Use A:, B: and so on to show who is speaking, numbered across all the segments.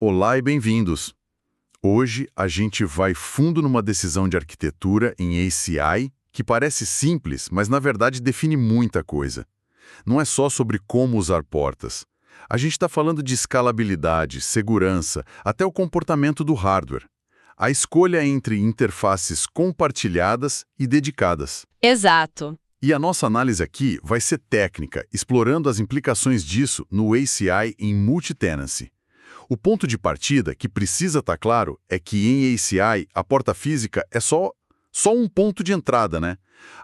A: Olá e bem-vindos! Hoje a gente vai fundo numa decisão de arquitetura em ACI que parece simples, mas na verdade define muita coisa. Não é só sobre como usar portas. A gente está falando de escalabilidade, segurança, até o comportamento do hardware. A escolha entre interfaces compartilhadas e dedicadas.
B: Exato.
A: E a nossa análise aqui vai ser técnica, explorando as implicações disso no ACI em multi-tenancy. O ponto de partida, que precisa estar claro, é que em ACI a porta física é só um ponto de entrada, né?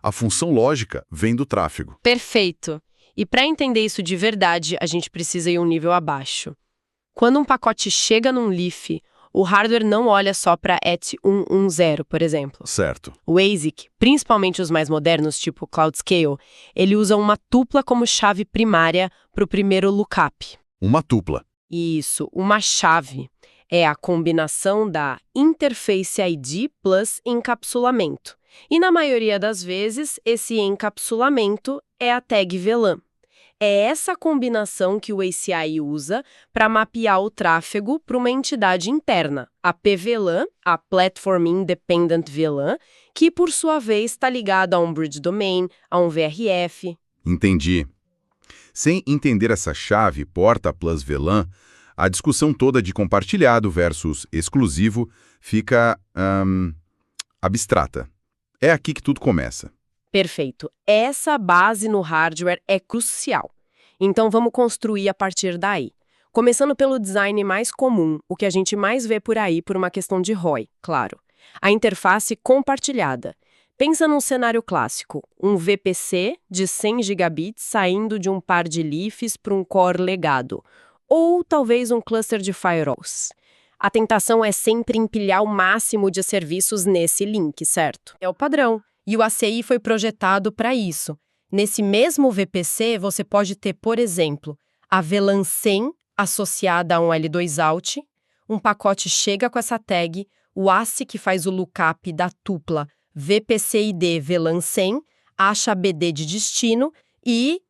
A: A função lógica vem do tráfego.
B: Perfeito. E para entender isso de verdade, a gente precisa ir um nível abaixo. Quando um pacote chega num leaf, o hardware não olha só para ET110, por exemplo.
A: Certo.
B: O ASIC, principalmente os mais modernos, tipo Cloud Scale, ele usa uma tupla como chave primária para o primeiro lookup.
A: Uma tupla.
B: Isso, uma chave. É a combinação da Interface ID plus encapsulamento. E na maioria das vezes, esse encapsulamento é a tag VLAN. É essa combinação que o ACI usa para mapear o tráfego para uma entidade interna, a PVLAN, a Platform Independent VLAN, que por sua vez está ligada a um Bridge Domain, a um VRF.
A: Entendi. Sem entender essa chave, porta plus VLAN, a discussão toda de compartilhado versus exclusivo fica abstrata. É aqui que tudo começa.
B: Perfeito. Essa base no hardware é crucial. Então vamos construir a partir daí. Começando pelo design mais comum, o que a gente mais vê por aí por uma questão de ROI, claro. A interface compartilhada. Pensa num cenário clássico, um VPC de 100 gigabits saindo de um par de leafs para um core legado. Ou talvez um cluster de firewalls. A tentação é sempre empilhar o máximo de serviços nesse link, certo? É o padrão. E o ACI foi projetado para isso. Nesse mesmo VPC, você pode ter, por exemplo, a VLAN 100 associada a um L2Out, um pacote chega com essa tag, o ASIC faz o lookup da tupla VPC-ID VLAN 100, acha a BD de destino e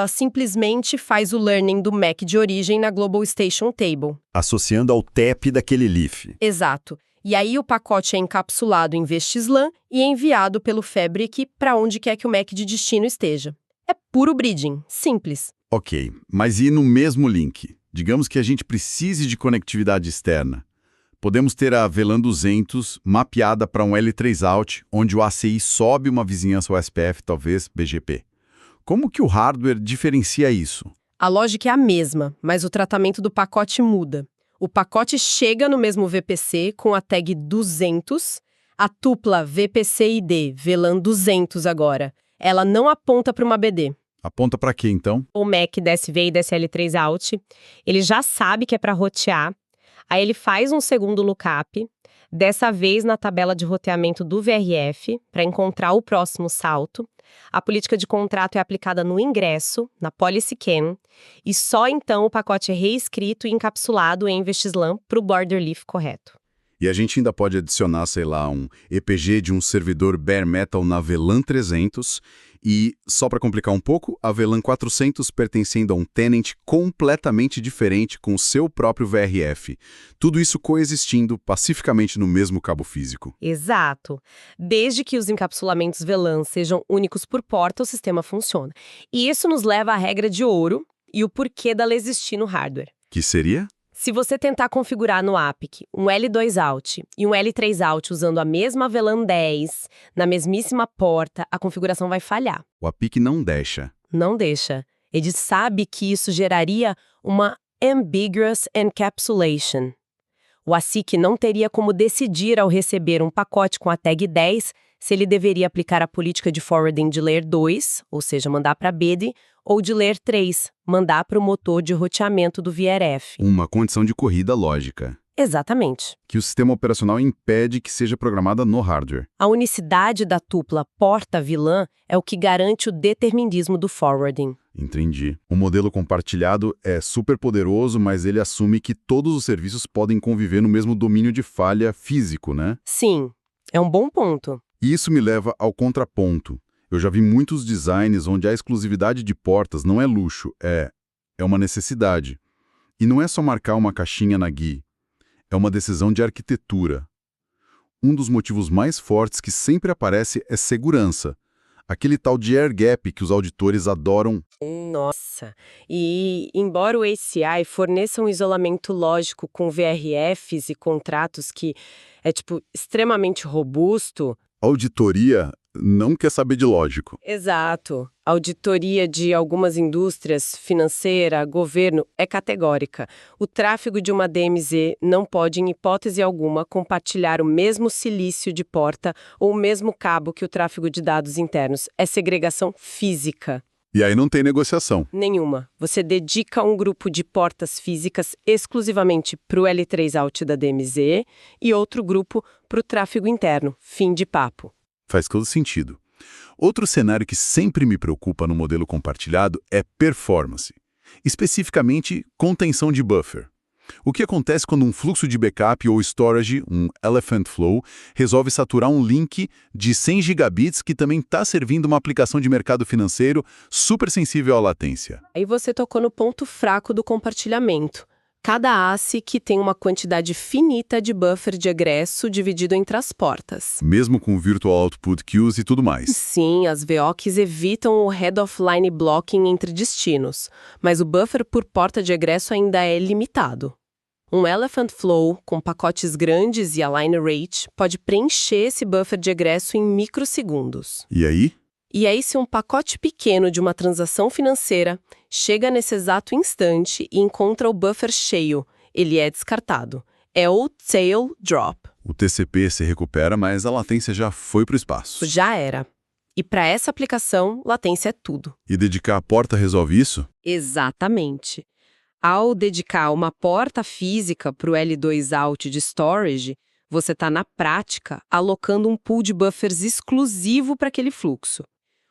B: simplesmente faz o learning do MAC de origem na Global Station Table.
C: Associando ao TAP daquele leaf.
B: Exato. E aí o pacote é encapsulado em VXLAN e enviado pelo Fabric para onde quer que o MAC de destino esteja. É puro bridging, simples.
A: Ok, mas e no mesmo link? Digamos que a gente precise de conectividade externa. Podemos ter a VLAN 200 mapeada para um L3Out, onde o ACI sobe uma vizinhança USPF, talvez BGP. Como que o hardware diferencia isso?
B: A lógica é a mesma, mas o tratamento do pacote muda. O pacote chega no mesmo VPC com a tag 200, a tupla VPC-ID, VLAN 200 agora. Ela não aponta para uma BD.
A: Aponta para quê, então?
B: O MAC DSV e DSL3Out, ele já sabe que é para rotear, aí ele faz um segundo lookup, dessa vez na tabela de roteamento do VRF, para encontrar o próximo salto. A política de contrato é aplicada no ingresso, na policy can, e só então o pacote é reescrito e encapsulado em VXLAN para o border leaf correto.
A: E a gente ainda pode adicionar, sei lá, um EPG de um servidor bare metal na VLAN 300 e, só para complicar um pouco, a VLAN 400 pertencendo a um tenant completamente diferente com o seu próprio VRF. Tudo isso coexistindo pacificamente no mesmo cabo físico.
B: Exato. Desde que os encapsulamentos VLAN sejam únicos por porta, o sistema funciona. E isso nos leva à regra de ouro e o porquê dela existir no hardware.
A: Que seria?
B: Se você tentar configurar no APIC um L2Out e um L3Out usando a mesma VLAN 10, na mesmíssima porta, a configuração vai falhar.
A: O APIC não deixa.
B: Não deixa. Ele sabe que isso geraria uma ambiguous encapsulation. O ASIC não teria como decidir ao receber um pacote com a tag 10 se ele deveria aplicar a política de forwarding de layer 2, ou seja, mandar para a BD, ou de layer 3, mandar para o motor de roteamento do VRF.
A: Uma condição de corrida lógica.
B: Exatamente.
A: Que o sistema operacional impede que seja programada no hardware.
B: A unicidade da tupla porta-VLAN é o que garante o determinismo do forwarding.
A: Entendi. O modelo compartilhado é super poderoso, mas ele assume que todos os serviços podem conviver no mesmo domínio de falha físico, né?
B: Sim, é um bom ponto.
A: E isso me leva ao contraponto. Eu já vi muitos designs onde a exclusividade de portas não é luxo, é uma necessidade. E não é só marcar uma caixinha na GUI. É uma decisão de arquitetura. Um dos motivos mais fortes que sempre aparece é segurança. Aquele tal de air gap que os auditores adoram.
B: Nossa! E, embora o ACI forneça um isolamento lógico com VRFs e contratos que é, extremamente robusto.
A: A auditoria não quer saber de lógico.
B: Exato. A auditoria de algumas indústrias, financeira, governo, é categórica. O tráfego de uma DMZ não pode, em hipótese alguma, compartilhar o mesmo silício de porta ou o mesmo cabo que o tráfego de dados internos. É segregação física.
A: E aí não tem negociação.
B: Nenhuma. Você dedica um grupo de portas físicas exclusivamente para o L3 Out da DMZ e outro grupo para o tráfego interno. Fim de papo.
A: Faz todo sentido. Outro cenário que sempre me preocupa no modelo compartilhado é performance, especificamente contenção de buffer. O que acontece quando um fluxo de backup ou storage, um Elephant Flow, resolve saturar um link de 100 gigabits que também está servindo uma aplicação de mercado financeiro super sensível à latência?
B: Aí você tocou no ponto fraco do compartilhamento. Cada ASIC tem uma quantidade finita de buffer de egresso dividido entre as portas.
A: Mesmo com Virtual Output Queues e tudo mais.
B: Sim, as VOCs evitam o head-of-line blocking entre destinos, mas o buffer por porta de egresso ainda é limitado. Um Elephant Flow, com pacotes grandes e a line rate, pode preencher esse buffer de egresso em microsegundos.
A: E aí?
B: E aí, se um pacote pequeno de uma transação financeira chega nesse exato instante e encontra o buffer cheio, ele é descartado. É o tail drop.
A: O TCP se recupera, mas a latência já foi para o espaço.
B: Já era. E para essa aplicação, latência é tudo.
A: E dedicar a porta resolve isso?
B: Exatamente. Ao dedicar uma porta física para o L2 Out de storage, você está, na prática, alocando um pool de buffers exclusivo para aquele fluxo.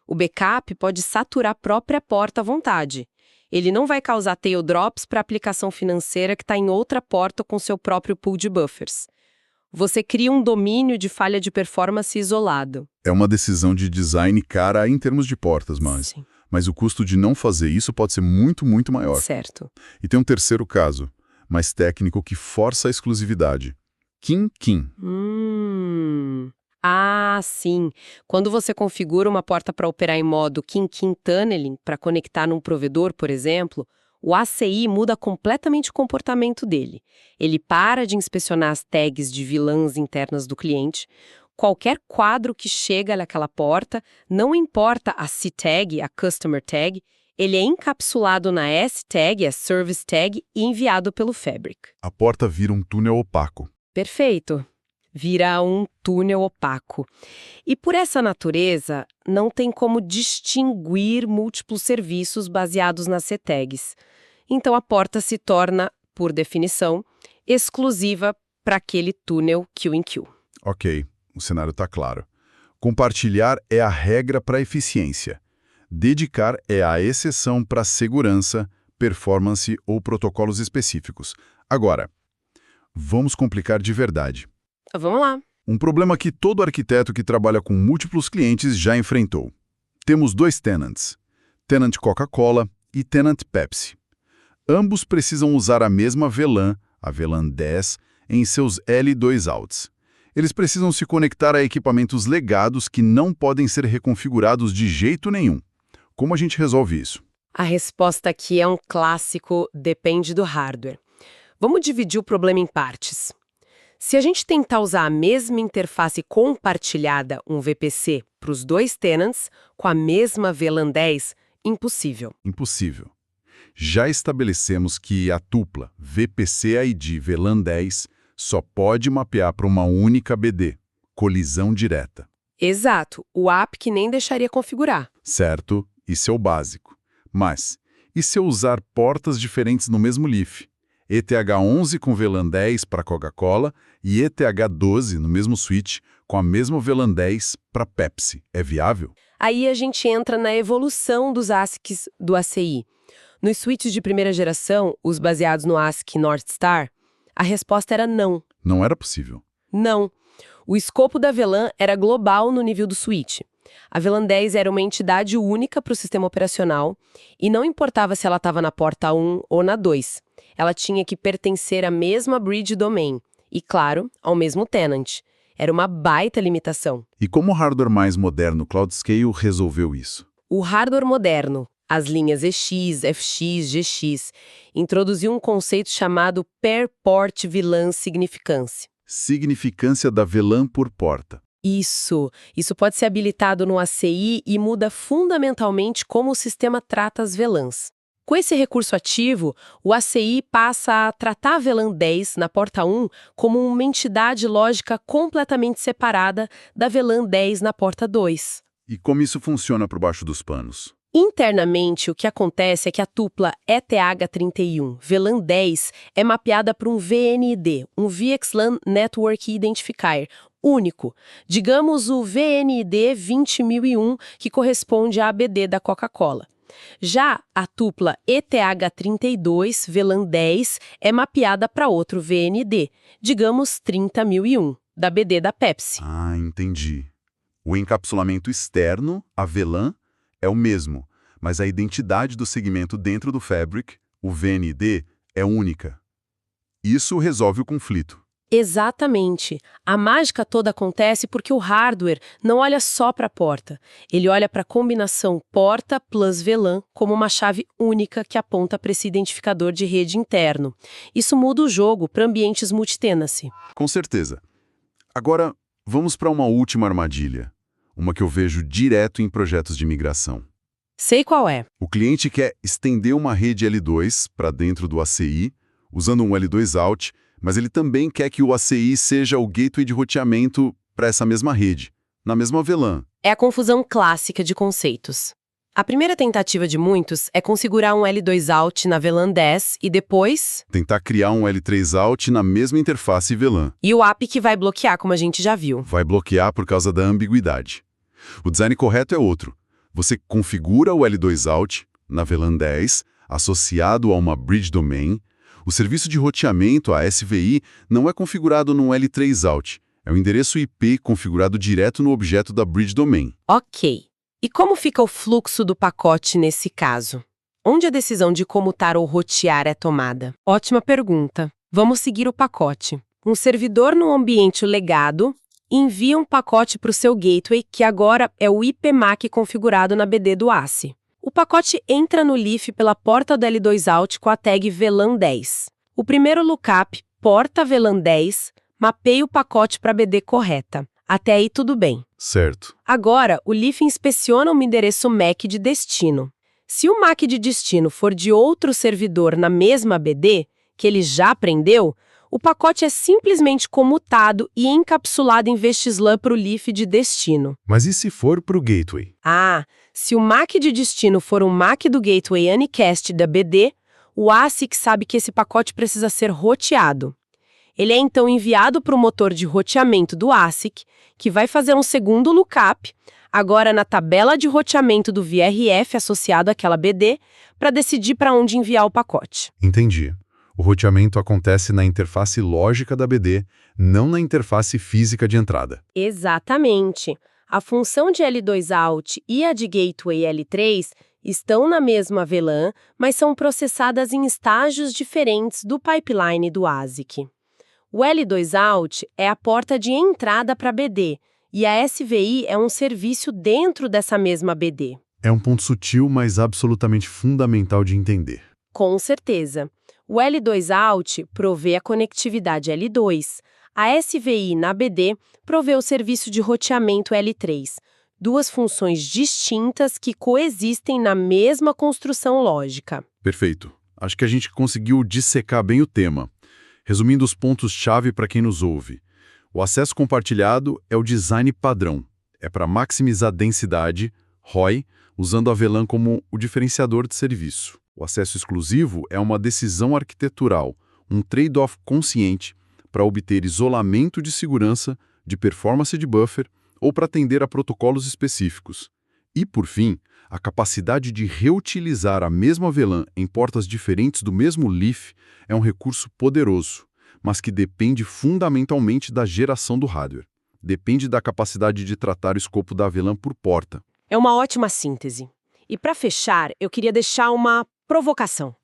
B: O backup pode saturar a própria porta à vontade. Ele não vai causar tail drops para a aplicação financeira que está em outra porta com seu próprio pool de buffers. Você cria um domínio de falha de performance isolado.
A: É uma decisão de design cara em termos de portas,
B: Sim.
A: mas o custo de não fazer isso pode ser muito, muito maior.
B: Certo.
A: E tem um terceiro caso, mais técnico, que força a exclusividade. Kin-kin.
B: Ah, sim. Quando você configura uma porta para operar em modo kin-kin tunneling, para conectar num provedor, por exemplo, o ACI muda completamente o comportamento dele. Ele para de inspecionar as tags de VLANs internas do cliente. Qualquer quadro que chega naquela porta, não importa a C-tag, a Customer Tag, ele é encapsulado na S-tag, a Service Tag, e enviado pelo Fabric.
A: A porta vira um túnel opaco.
B: Perfeito. Vira um túnel opaco. E por essa natureza, não tem como distinguir múltiplos serviços baseados nas C-tags. Então a porta se torna, por definição, exclusiva para aquele túnel queue-in-queue.
A: Ok, o cenário está claro. Compartilhar é a regra para eficiência. Dedicar é a exceção para segurança, performance ou protocolos específicos. Agora, vamos complicar de verdade.
B: Vamos lá.
A: Um problema que todo arquiteto que trabalha com múltiplos clientes já enfrentou. Temos dois tenants, tenant Coca-Cola e tenant Pepsi. Ambos precisam usar a mesma VLAN, a VLAN 10, em seus L2 outs. Eles precisam se conectar a equipamentos legados que não podem ser reconfigurados de jeito nenhum. Como a gente resolve isso?
B: A resposta aqui é um clássico, depende do hardware. Vamos dividir o problema em partes. Se a gente tentar usar a mesma interface compartilhada, um VPC, para os dois tenants, com a mesma VLAN 10, impossível.
A: Impossível. Já estabelecemos que a tupla VPC-ID VLAN 10 só pode mapear para uma única BD, colisão direta.
B: Exato, o app que nem deixaria configurar.
A: Certo, isso é o básico. Mas, e se eu usar portas diferentes no mesmo leaf? ETH11 com VLAN 10 para Coca-Cola e ETH12 no mesmo switch com a mesma VLAN 10 para Pepsi. É viável?
B: Aí a gente entra na evolução dos ASICs do ACI. Nos switches de primeira geração, os baseados no ASIC North Star, a resposta era não.
A: Não era possível.
B: Não. O escopo da VLAN era global no nível do switch. A VLAN 10 era uma entidade única para o sistema operacional e não importava se ela estava na porta 1 ou na 2. Ela tinha que pertencer à mesma bridge domain e, claro, ao mesmo tenant. Era uma baita limitação.
A: E como o hardware mais moderno CloudScale resolveu isso?
B: O hardware moderno, as linhas EX, FX, GX, introduziu um conceito chamado Per Port VLAN Significance.
A: Significância da VLAN por porta.
B: Isso pode ser habilitado no ACI e muda fundamentalmente como o sistema trata as VLANs. Com esse recurso ativo, o ACI passa a tratar a VLAN 10 na porta 1 como uma entidade lógica completamente separada da VLAN 10 na porta 2.
A: E como isso funciona por baixo dos panos?
B: Internamente, o que acontece é que a tupla ETH31 VLAN 10 é mapeada para um VNID, um VXLAN Network Identifier, único. Digamos o VNID 20001, que corresponde à ABD da Coca-Cola. Já a tupla ETH32 VLAN 10 é mapeada para outro VND, digamos 30001, da BD da Pepsi.
A: Ah, entendi. O encapsulamento externo, a VLAN, é o mesmo, mas a identidade do segmento dentro do Fabric, o VND, é única. Isso resolve o conflito.
B: Exatamente. A mágica toda acontece porque o hardware não olha só para a porta. Ele olha para a combinação porta plus VLAN como uma chave única que aponta para esse identificador de rede interno. Isso muda o jogo para ambientes multitenancy.
A: Com certeza. Agora, vamos para uma última armadilha. Uma que eu vejo direto em projetos de migração.
B: Sei qual é.
A: O cliente quer estender uma rede L2 para dentro do ACI, usando um L2 out, mas ele também quer que o ACI seja o gateway de roteamento para essa mesma rede, na mesma VLAN.
B: É a confusão clássica de conceitos. A primeira tentativa de muitos é configurar um L2 out na VLAN 10 e depois...
A: tentar criar um L3 out na mesma interface VLAN.
B: E o API que vai bloquear, como a gente já viu.
A: Vai bloquear por causa da ambiguidade. O design correto é outro. Você configura o L2 out na VLAN 10, associado a uma bridge domain. O serviço de roteamento, a SVI, não é configurado num L3 out. É o endereço IP configurado direto no objeto da bridge domain.
B: Ok. E como fica o fluxo do pacote nesse caso? Onde a decisão de comutar ou rotear é tomada? Ótima pergunta. Vamos seguir o pacote. Um servidor no ambiente legado envia um pacote para o seu gateway, que agora é o IPMAC configurado na BD do ACI. O pacote entra no leaf pela porta do L2 out com a tag VLAN 10. O primeiro lookup, porta VLAN 10, mapeia o pacote para a BD correta. Até aí tudo bem.
A: Certo.
B: Agora, o leaf inspeciona um endereço MAC de destino. Se o MAC de destino for de outro servidor na mesma BD, que ele já aprendeu, o pacote é simplesmente comutado e encapsulado em VXLAN para o leaf de destino.
A: Mas e se for para o gateway?
B: Se o MAC de destino for um MAC do gateway unicast da BD, o ASIC sabe que esse pacote precisa ser roteado. Ele é então enviado para o motor de roteamento do ASIC, que vai fazer um segundo lookup, agora na tabela de roteamento do VRF associado àquela BD, para decidir para onde enviar o pacote.
A: Entendi. O roteamento acontece na interface lógica da BD, não na interface física de entrada.
B: Exatamente. A função de L2 out e a de gateway L3 estão na mesma VLAN, mas são processadas em estágios diferentes do pipeline do ASIC. O L2 out é a porta de entrada para a BD, e a SVI é um serviço dentro dessa mesma BD.
A: É um ponto sutil, mas absolutamente fundamental de entender.
B: Com certeza. O L2 out provê a conectividade L2. A SVI na BD provê o serviço de roteamento L3. Duas funções distintas que coexistem na mesma construção lógica.
A: Perfeito. Acho que a gente conseguiu dissecar bem o tema. Resumindo os pontos-chave para quem nos ouve. O acesso compartilhado é o design padrão. É para maximizar densidade, ROI, usando a VLAN como o diferenciador de serviço. O acesso exclusivo é uma decisão arquitetural, um trade-off consciente para obter isolamento de segurança, de performance de buffer ou para atender a protocolos específicos. E, por fim, a capacidade de reutilizar a mesma VLAN em portas diferentes do mesmo leaf é um recurso poderoso, mas que depende fundamentalmente da geração do hardware. Depende da capacidade de tratar o escopo da VLAN por porta.
B: É uma ótima síntese. E para fechar, eu queria deixar uma provocação.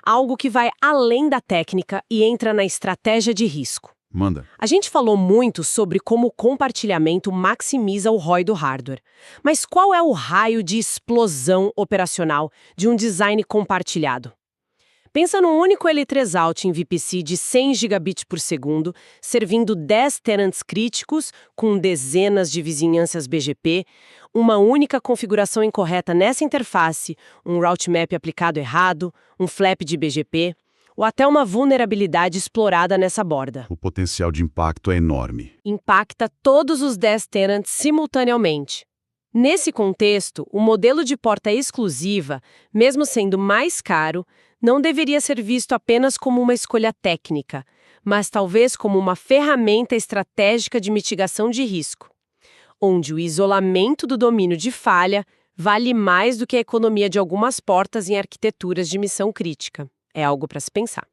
B: Algo que vai além da técnica e entra na estratégia de risco.
A: Manda.
B: A gente falou muito sobre como o compartilhamento maximiza o ROI do hardware. Mas qual é o raio de explosão operacional de um design compartilhado? Pensa num único L3 em VPC de 100 gigabits por segundo, servindo 10 tenants críticos com dezenas de vizinhanças BGP, uma única configuração incorreta nessa interface, um route map aplicado errado, um flap de BGP, ou até uma vulnerabilidade explorada nessa borda.
A: O potencial de impacto é enorme.
B: Impacta todos os 10 tenants simultaneamente. Nesse contexto, o modelo de porta exclusiva, mesmo sendo mais caro, não deveria ser visto apenas como uma escolha técnica, mas talvez como uma ferramenta estratégica de mitigação de risco, onde o isolamento do domínio de falha vale mais do que a economia de algumas portas em arquiteturas de missão crítica. É algo para se pensar.